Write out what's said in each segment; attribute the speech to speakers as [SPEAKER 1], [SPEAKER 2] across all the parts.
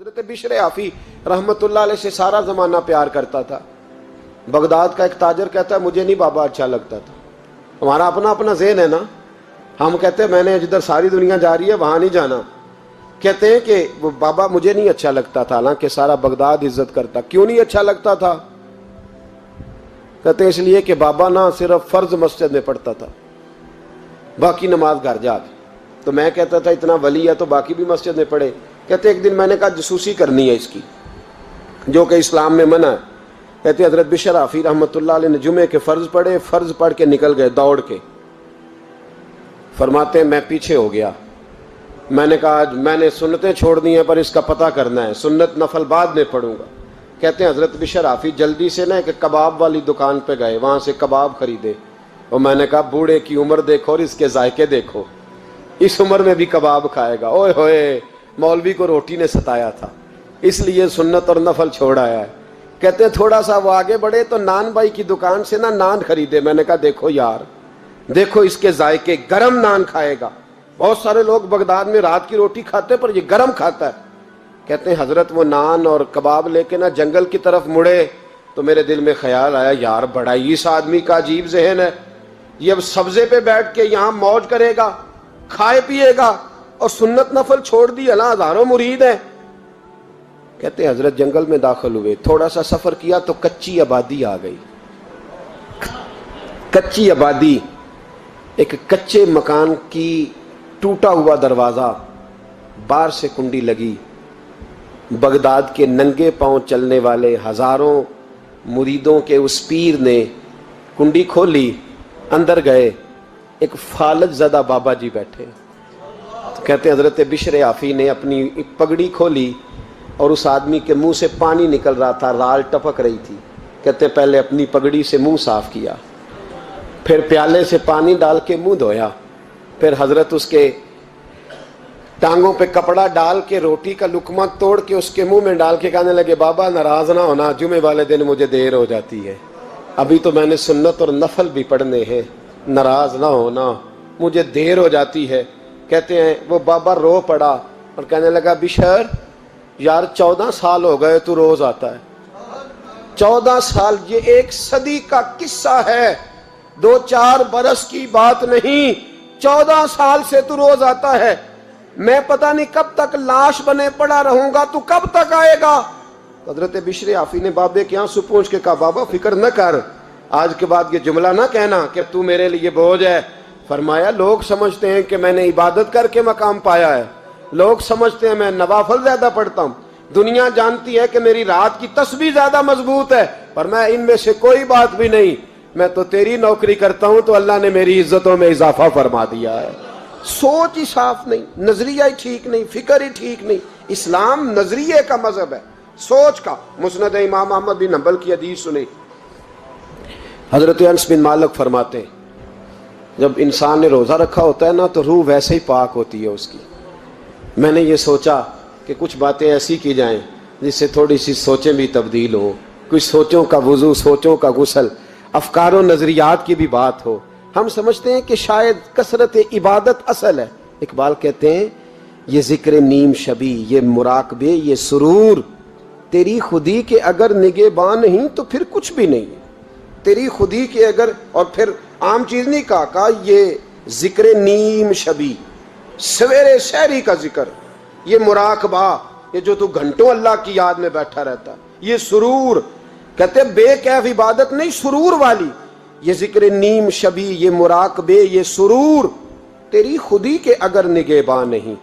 [SPEAKER 1] حضرت بشر عافی رحمت اللہ علیہ سے سارا زمانہ پیار کرتا تھا. بغداد کا ایک تاجر کہتا ہے مجھے نہیں بابا اچھا لگتا تھا. ہمارا اپنا اپنا ذہن ہے نا, ہم کہتے ہیں میں نے جدھر ساری دنیا جا رہی ہے وہاں نہیں جانا. کہتے ہیں کہ وہ بابا مجھے نہیں اچھا لگتا تھا, حالانکہ سارا بغداد عزت کرتا. کیوں نہیں اچھا لگتا تھا؟ کہتے ہیں اس لیے کہ بابا نہ صرف فرض مسجد میں پڑھتا تھا, باقی نماز گھر جا کے. تو میں کہتا تھا اتنا ولی ہے تو باقی بھی مسجد میں پڑھے. کہتے ایک دن میں نے کہا جسوسی کرنی ہے اس کی, جو کہ اسلام میں منع ہے. کہتے حضرت بشر عافی رحمۃ اللہ علیہ نے جمعے کے فرض پڑھے, فرض پڑھ کے نکل گئے دوڑ کے. فرماتے ہیں میں پیچھے ہو گیا. میں نے کہا آج میں نے سنتیں چھوڑ دی ہیں پر اس کا پتہ کرنا ہے, سنت نفل بعد میں پڑھوں گا. کہتے ہیں حضرت بشر عافی جلدی سے نا ایک کباب والی دکان پہ گئے, وہاں سے کباب خریدے. اور میں نے کہا بوڑھے کی عمر دیکھو اور اس کے ذائقے دیکھو, اس عمر میں بھی کباب کھائے گا. اوئے ہوئے, مولوی کو روٹی نے ستایا تھا اس لیے سنت اور نفل چھوڑ آیا ہے. کہتے ہیں تھوڑا سا وہ آگے بڑھے تو نان بھائی کی دکان سے نا نان خریدے. میں نے کہا دیکھو یار, دیکھو اس کے ذائقے, گرم نان کھائے گا. بہت سارے لوگ بغداد میں رات کی روٹی کھاتے پر یہ گرم کھاتا ہے. کہتے ہیں حضرت وہ نان اور کباب لے کے نا جنگل کی طرف مڑے تو میرے دل میں خیال آیا یار بڑا ہی اس آدمی کا عجیب ذہن ہے, یہ اب سبزے پہ بیٹھ کے یہاں موج کرے گا, کھائے پیے گا, اور سنت نفل چھوڑ دی. اللہ ہزاروں مرید ہیں. کہتے ہیں حضرت جنگل میں داخل ہوئے, تھوڑا سا سفر کیا تو کچی آبادی آ گئی. کچی آبادی, ایک کچے مکان کی ٹوٹا ہوا دروازہ, باہر سے کنڈی لگی. بغداد کے ننگے پاؤں چلنے والے ہزاروں مریدوں کے اس پیر نے کنڈی کھولی, اندر گئے. ایک فالج زدہ بابا جی بیٹھے. کہتے ہیں حضرت بشر عافی نے اپنی پگڑی کھولی اور اس آدمی کے منہ سے پانی نکل رہا تھا, رال ٹپک رہی تھی. کہتے ہیں پہلے اپنی پگڑی سے منہ صاف کیا, پھر پیالے سے پانی ڈال کے منہ دھویا. پھر حضرت اس کے ٹانگوں پہ کپڑا ڈال کے روٹی کا لقمہ توڑ کے اس کے منہ میں ڈال کے کہنے لگے بابا ناراض نہ ہونا, جمعے والے دن مجھے دیر ہو جاتی ہے, ابھی تو میں نے سنت اور نفل بھی پڑھنے ہیں, ناراض نہ ہونا مجھے دیر ہو جاتی ہے. کہتے ہیں وہ بابا رو پڑا اور کہنے لگا بشر یار 14 سال ہو گئے تو روز آتا ہے. 14 سال, یہ 1 صدی کا قصہ ہے, 2-4 برس کی بات نہیں. 14 سال سے تو روز آتا ہے. میں پتہ نہیں کب تک لاش بنے پڑا رہوں گا, تو کب تک آئے گا؟ حضرت بشر عافی نے بابے کے آنسو پوچھ کے کہا بابا فکر نہ کر, آج کے بعد یہ جملہ نہ کہنا کہ تو میرے لیے بوجھ ہے. فرمایا لوگ سمجھتے ہیں کہ میں نے عبادت کر کے مقام پایا ہے, لوگ سمجھتے ہیں میں نوافل زیادہ پڑھتا ہوں, دنیا جانتی ہے کہ میری رات کی تسبیح زیادہ مضبوط ہے, پر میں ان میں سے کوئی بات بھی نہیں. میں تو تیری نوکری کرتا ہوں تو اللہ نے میری عزتوں میں اضافہ فرما دیا ہے. سوچ ہی صاف نہیں, نظریہ ہی ٹھیک نہیں, فکر ہی ٹھیک نہیں. اسلام نظریے کا مذہب ہے, سوچ کا. مسند امام احمد بن حنبل کی حدیث سنی, حضرت انس بن مالک فرماتے ہیں جب انسان نے روزہ رکھا ہوتا ہے نا تو روح ویسے ہی پاک ہوتی ہے اس کی. میں نے یہ سوچا کہ کچھ باتیں ایسی کی جائیں جس سے تھوڑی سی سوچیں بھی تبدیل ہوں, کچھ سوچوں کا وضو, سوچوں کا غسل, افکار و نظریات کی بھی بات ہو. ہم سمجھتے ہیں کہ شاید کثرت عبادت اصل ہے. اقبال کہتے ہیں یہ ذکر نیم شبی, یہ مراقبے, یہ سرور, تیری خودی کے اگر نگہباں نہیں تو پھر کچھ بھی نہیں. تیری خودی کے اگر, اور پھر عام چیز نہیں کہا یہ ذکر نیم شبی, سویرے سحری کا ذکر, یہ مراقبہ, یہ جو تو گھنٹوں اللہ کی یاد میں بیٹھا رہتا, یہ سرور. کہتے بے کیف عبادت نہیں, سرور والی. یہ ذکر نیم شبی, یہ مراقبے, یہ سرور, تیری خودی کے اگر نگہباں نہیں,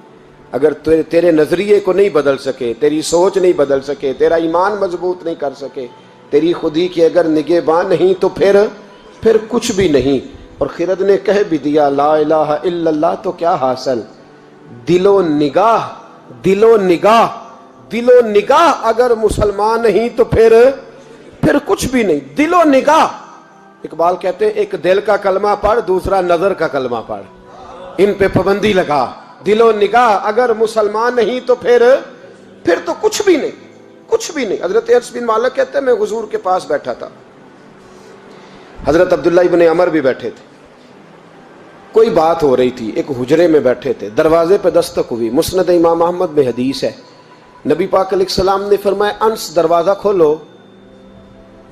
[SPEAKER 1] اگر تیرے نظریے کو نہیں بدل سکے, تیری سوچ نہیں بدل سکے, تیرا ایمان مضبوط نہیں کر سکے, تیری خودی کے اگر نگہباں نہیں تو پھر کچھ بھی نہیں. اور خرد نے کہہ بھی دیا لا الہ الا اللہ تو کیا حاصل, دل و نگاہ, دل و نگاہ, دل و نگاہ اگر مسلمان نہیں تو پھر کچھ بھی نہیں. دل و نگاہ. اقبال کہتے ہیں ایک دل کا کلمہ پڑھ, دوسرا نظر کا کلمہ پڑھ, ان پہ پابندی لگا. دل و نگاہ اگر مسلمان نہیں تو پھر تو کچھ بھی نہیں, کچھ بھی نہیں. حضرت انس بن مالک کہتے ہیں میں حضور کے پاس بیٹھا تھا, حضرت عبداللہ ابن عمر بھی بیٹھے تھے, کوئی بات ہو رہی تھی, ایک حجرے میں بیٹھے تھے, دروازے پہ دستک ہوئی. مسند امام احمد میں حدیث ہے نبی پاک علیہ السلام نے فرمایا انس دروازہ کھولو،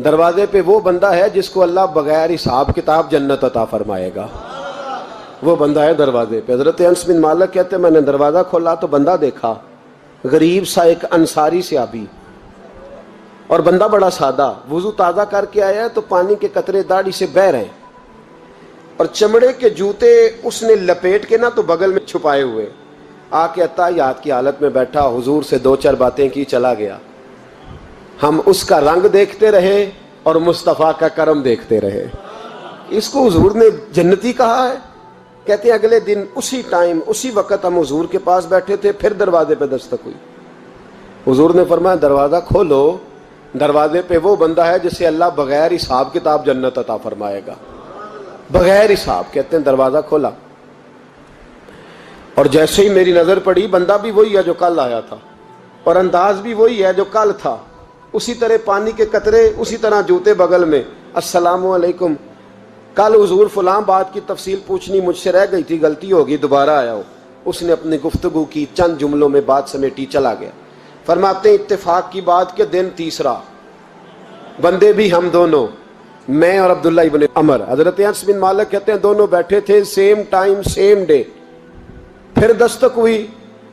[SPEAKER 1] دروازے پہ وہ بندہ ہے جس کو اللہ بغیر حساب کتاب جنت عطا فرمائے گا، وہ بندہ ہے دروازے پہ۔ حضرت انس بن مالک کہتے ہیں میں نے دروازہ کھولا تو بندہ دیکھا، غریب سا ایک انصاری صحابی، اور بندہ بڑا سادہ، وضو تازہ کر کے آیا ہے تو پانی کے قطرے داڑھی سے بہہ رہے ہیں، اور چمڑے کے جوتے اس نے لپیٹ کے نا تو بغل میں چھپائے ہوئے، آ کے اتحیات کی حالت میں بیٹھا، حضور سے دو چار باتیں کی، چلا گیا۔ ہم اس کا رنگ دیکھتے رہے اور مصطفیٰ کا کرم دیکھتے رہے۔ اس کو حضور نے جنتی کہا ہے۔ کہتے ہیں اگلے دن اسی ٹائم اسی وقت ہم حضور کے پاس بیٹھے تھے، پھر دروازے پہ دستک ہوئی، حضور نے فرمایا دروازہ کھولو، دروازے پہ وہ بندہ ہے جسے اللہ بغیر حساب کتاب جنت عطا فرمائے گا، بغیر حساب۔ کہتے ہیں دروازہ کھولا، اور جیسے ہی میری نظر پڑی، بندہ بھی وہی ہے جو کل آیا تھا، اور انداز بھی وہی ہے جو کل تھا، اسی طرح پانی کے قطرے، اسی طرح جوتے بغل میں، السلام علیکم، کل حضور فلاں بات کی تفصیل پوچھنی مجھ سے رہ گئی تھی، غلطی ہوگی، دوبارہ آیا ہو۔ اس نے اپنی گفتگو کی، چند جملوں میں بات سمیٹی، چلا گیا۔ فرماتے ہیں اتفاق کی بات کہ دن تیسرا، بندے بھی ہم دونوں، میں اور عبداللہ ابن عمر۔ حضرت انس بن مالک کہتے ہیں دونوں بیٹھے تھے، سیم ٹائم سیم ڈے۔ پھر دستک ہوئی،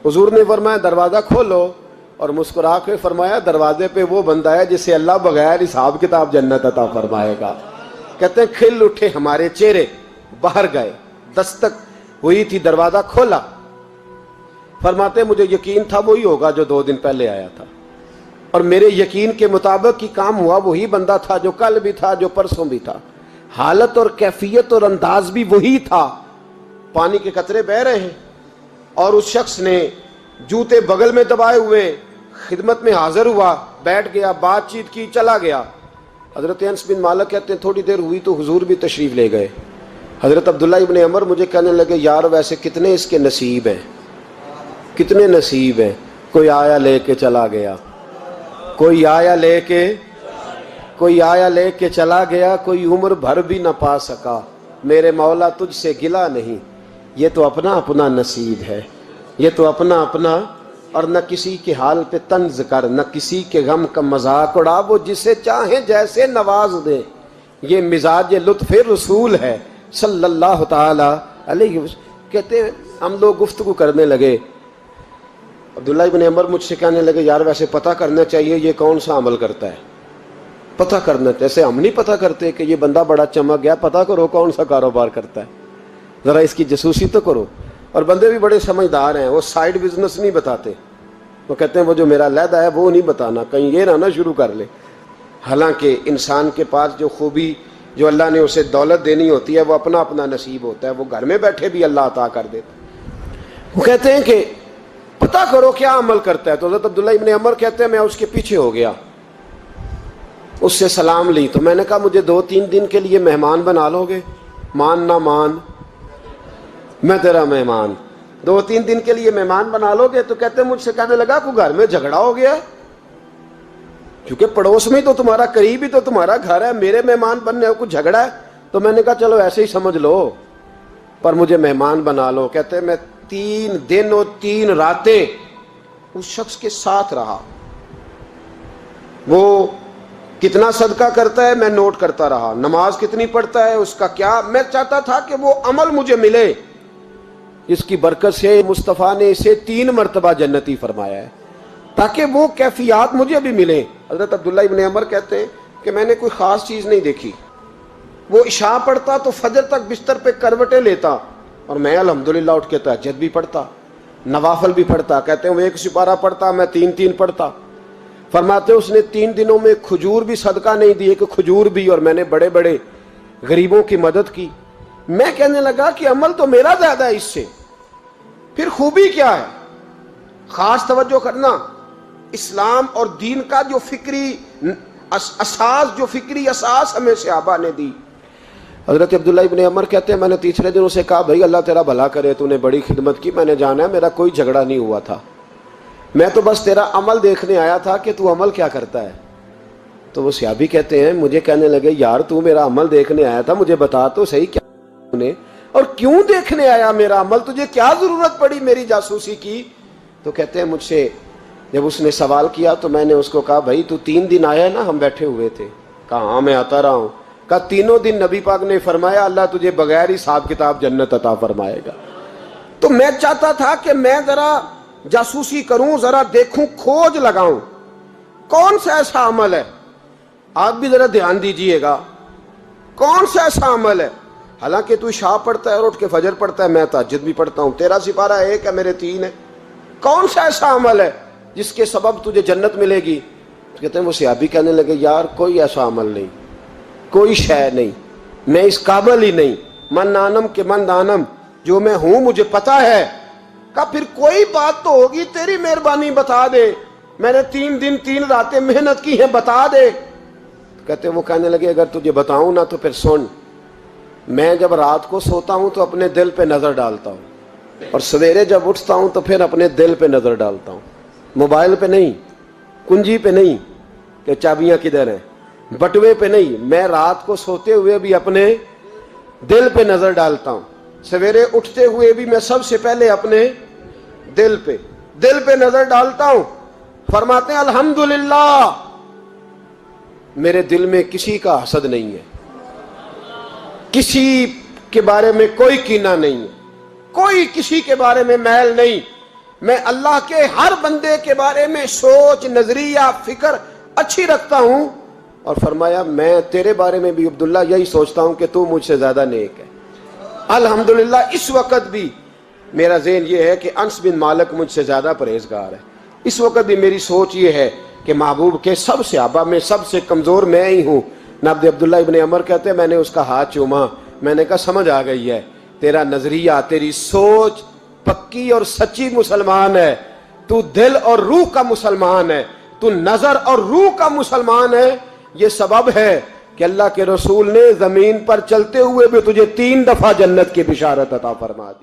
[SPEAKER 1] حضور نے فرمایا دروازہ کھولو، اور مسکرا کے فرمایا دروازے پہ وہ بندہ ہے جسے اللہ بغیر حساب کتاب جنت عطا فرمائے گا۔ کہتے ہیں کھل اٹھے ہمارے چہرے، باہر گئے، دستک ہوئی تھی، دروازہ کھولا۔ فرماتے ہیں مجھے یقین تھا وہی ہوگا جو 2 دن پہلے آیا تھا، اور میرے یقین کے مطابق ہی کام ہوا، وہی بندہ تھا جو کل بھی تھا، جو پرسوں بھی تھا، حالت اور کیفیت اور انداز بھی وہی تھا۔ پانی کے قطرے بہہ رہے ہیں، اور اس شخص نے جوتے بغل میں دبائے ہوئے خدمت میں حاضر ہوا، بیٹھ گیا، بات چیت کی، چلا گیا۔ حضرت انس بن مالک کہتے ہیں تھوڑی دیر ہوئی تو حضور بھی تشریف لے گئے۔ حضرت عبداللہ ابن عمر مجھے کہنے لگے یار ویسے کتنے اس کے نصیب ہیں، کتنے نصیب ہیں، کوئی آیا لے کے چلا گیا، کوئی آیا لے کے چلا گیا، کوئی عمر بھر بھی نہ پا سکا، میرے مولا تجھ سے گلا نہیں، یہ تو اپنا اپنا نصیب ہے، یہ تو اپنا اپنا، اور نہ کسی کے حال پہ طنز کر، نہ کسی کے غم کا مذاق اڑا، وہ جسے چاہیں جیسے نواز دے، یہ مزاج لطف رسول ہے صلی اللہ تعالی علیہ وسلم۔ کہتے ہیں ہم لوگ گفتگو کرنے لگے، عبداللہ ابن عمر مجھ سے کہنے لگے یار ویسے پتہ کرنا چاہیے یہ کون سا عمل کرتا ہے، پتہ کرنا، جیسے ہم نہیں پتہ کرتے کہ یہ بندہ بڑا چمک گیا، پتہ کرو کون سا کاروبار کرتا ہے، ذرا اس کی جاسوسی تو کرو۔ اور بندے بھی بڑے سمجھدار ہیں، وہ سائیڈ بزنس نہیں بتاتے، وہ کہتے ہیں وہ جو میرا علیحدہ ہے وہ نہیں بتانا، کہیں یہ نہ شروع کر لے۔ حالانکہ انسان کے پاس جو خوبی، جو اللہ نے اسے دولت دینی ہوتی ہے، وہ اپنا اپنا نصیب ہوتا ہے، وہ گھر میں بیٹھے بھی اللہ عطا کر دیتا۔ وہ کہتے ہیں کہ پتہ کرو کیا عمل کرتا ہے، تو حضرت عبداللہ ابن عمر کہتے ہیں میں اس کے پیچھے ہو گیا، اس سے سلام لی، تو میں نے کہا مجھے 2-3 دن کے لیے مہمان بنا لو گے، مان نہ مان میں تیرا مہمان، 2-3 دن کے لیے مہمان بنا لو گے؟ تو کہتے ہیں مجھ سے کہنے لگا کوئی گھر میں جھگڑا ہو گیا، کیونکہ پڑوس میں تو تمہارا، قریب ہی تو تمہارا گھر ہے، میرے مہمان بننے کو جھگڑا ہے؟ تو میں نے کہا چلو ایسے ہی سمجھ لو، پر مجھے مہمان بنا لو۔ کہتے ہیں میں 3 دن اور 3 راتیں اس شخص کے ساتھ رہا، وہ کتنا صدقہ کرتا ہے میں نوٹ کرتا رہا، نماز کتنی پڑھتا ہے، اس کا کیا، میں چاہتا تھا کہ وہ عمل مجھے ملے، اس کی برکت سے مصطفیٰ نے اسے 3 مرتبہ جنتی فرمایا ہے، تاکہ وہ کیفیات مجھے بھی ملیں۔ حضرت عبداللہ ابن عمر کہتے ہیں کہ میں نے کوئی خاص چیز نہیں دیکھی، وہ عشاء پڑھتا تو فجر تک بستر پہ کروٹیں لیتا، اور میں الحمدللہ اٹھ کے تہجد بھی پڑھتا، نوافل بھی پڑھتا۔ کہتے ہیں وہ 1 سپارہ پڑھتا، میں 3 پڑھتا۔ فرماتے اس نے 3 دنوں میں کھجور بھی صدقہ نہیں دی، کہ کھجور بھی، اور میں نے بڑے بڑے غریبوں کی مدد کی۔ میں کہنے لگا کہ عمل تو میرا زیادہ ہے اس سے، پھر خوبی کیا ہے؟ خاص توجہ کرنا، اسلام اور دین کا جو فکری اساس، جو فکری اساس ہمیں صحابہ نے دی۔ حضرت عبداللہ ابن عمر کہتے ہیں میں نے تیسرے دن اسے کہا بھائی اللہ تیرا بھلا کرے، تو نے بڑی خدمت کی، میں نے جانا ہے میرا کوئی جھگڑا نہیں ہوا تھا، میں تو بس تیرا عمل دیکھنے آیا تھا کہ تو عمل کیا کرتا ہے۔ تو وہ صحابی کہتے ہیں مجھے کہنے لگے یار تو میرا عمل دیکھنے آیا تھا، مجھے بتا تو صحیح کیا نے، اور کیوں دیکھنے آیا میرا عمل، تجھے کیا ضرورت پڑی میری جاسوسی کی؟ تو کہتے ہیں مجھ سے جب اس نے سوال کیا تو میں نے اس کو کہا بھائی تو 3 دن آیا ہے نا ہم بیٹھے ہوئے تھے؟ کہا ہاں میں آتا رہا ہوں۔ کہا 3 دن نبی پاک نے فرمایا اللہ تجھے بغیر حساب کتاب جنت عطا فرمائے گا۔ تو میں چاہتا تھا کہ میں ذرا جاسوسی کروں، ذرا دیکھوں، کھوج لگاؤں کون سا ایسا عمل ہے، آپ بھی ذرا دھیان دیجئے گا، کون سا ایسا عمل ہے، حالانکہ تو عشاء پڑھتا ہے اور اٹھ کے فجر پڑھتا ہے، میں تہجد بھی پڑھتا ہوں، تیرا سپارہ 1 ہے میرے 3 ہے، کون سا ایسا عمل ہے جس کے سبب تجھے جنت ملے گی؟ کہتے ہیں وہ صحابی کہنے لگے یار کوئی ایسا عمل نہیں، کوئی شے نہیں، میں اس قابل ہی نہیں، من آنم کے من دانم، جو میں ہوں مجھے پتا ہے۔ کہا پھر کوئی بات تو ہوگی، تیری مہربانی بتا دے، میں نے 3 دن 3 راتیں محنت کی ہیں، بتا دے۔ کہتے وہ کہنے لگے اگر تجھے بتاؤں نا تو پھر سن، میں جب رات کو سوتا ہوں تو اپنے دل پہ نظر ڈالتا ہوں، اور سویرے جب اٹھتا ہوں تو پھر اپنے دل پہ نظر ڈالتا ہوں، موبائل پہ نہیں، کنجی پہ نہیں کہ چابیاں کدھر ہیں، بٹوے پہ نہیں، میں رات کو سوتے ہوئے بھی اپنے دل پہ نظر ڈالتا ہوں، سویرے اٹھتے ہوئے بھی میں سب سے پہلے اپنے دل پہ نظر ڈالتا ہوں۔ فرماتے ہیں الحمدللہ میرے دل میں کسی کا حسد نہیں ہے، کسی کے بارے میں کوئی کینہ نہیں ہے، کوئی کسی کے بارے میں میل نہیں، میں اللہ کے ہر بندے کے بارے میں سوچ، نظریہ، فکر اچھی رکھتا ہوں۔ اور فرمایا میں تیرے بارے میں بھی عبداللہ یہی سوچتا ہوں کہ تو مجھ سے زیادہ نیک ہے۔ الحمدللہ اس وقت بھی میرا ذہن یہ ہے کہ انس بن مالک مجھ سے زیادہ پرہیزگار ہے، اس وقت بھی میری سوچ یہ ہے کہ محبوب کے سب صحابہ میں سب سے کمزور میں ہی ہوں۔ نابد عبداللہ ابن عمر کہتے ہیں میں نے اس کا ہاتھ چوما، میں نے کہا سمجھ آ گئی ہے، تیرا نظریہ، تیری سوچ پکی اور سچی مسلمان ہے، تو دل اور روح کا مسلمان ہے، تو نظر اور روح کا مسلمان ہے۔ یہ سبب ہے کہ اللہ کے رسول نے زمین پر چلتے ہوئے بھی تجھے 3 دفعہ جنت کی بشارت عطا فرما دی۔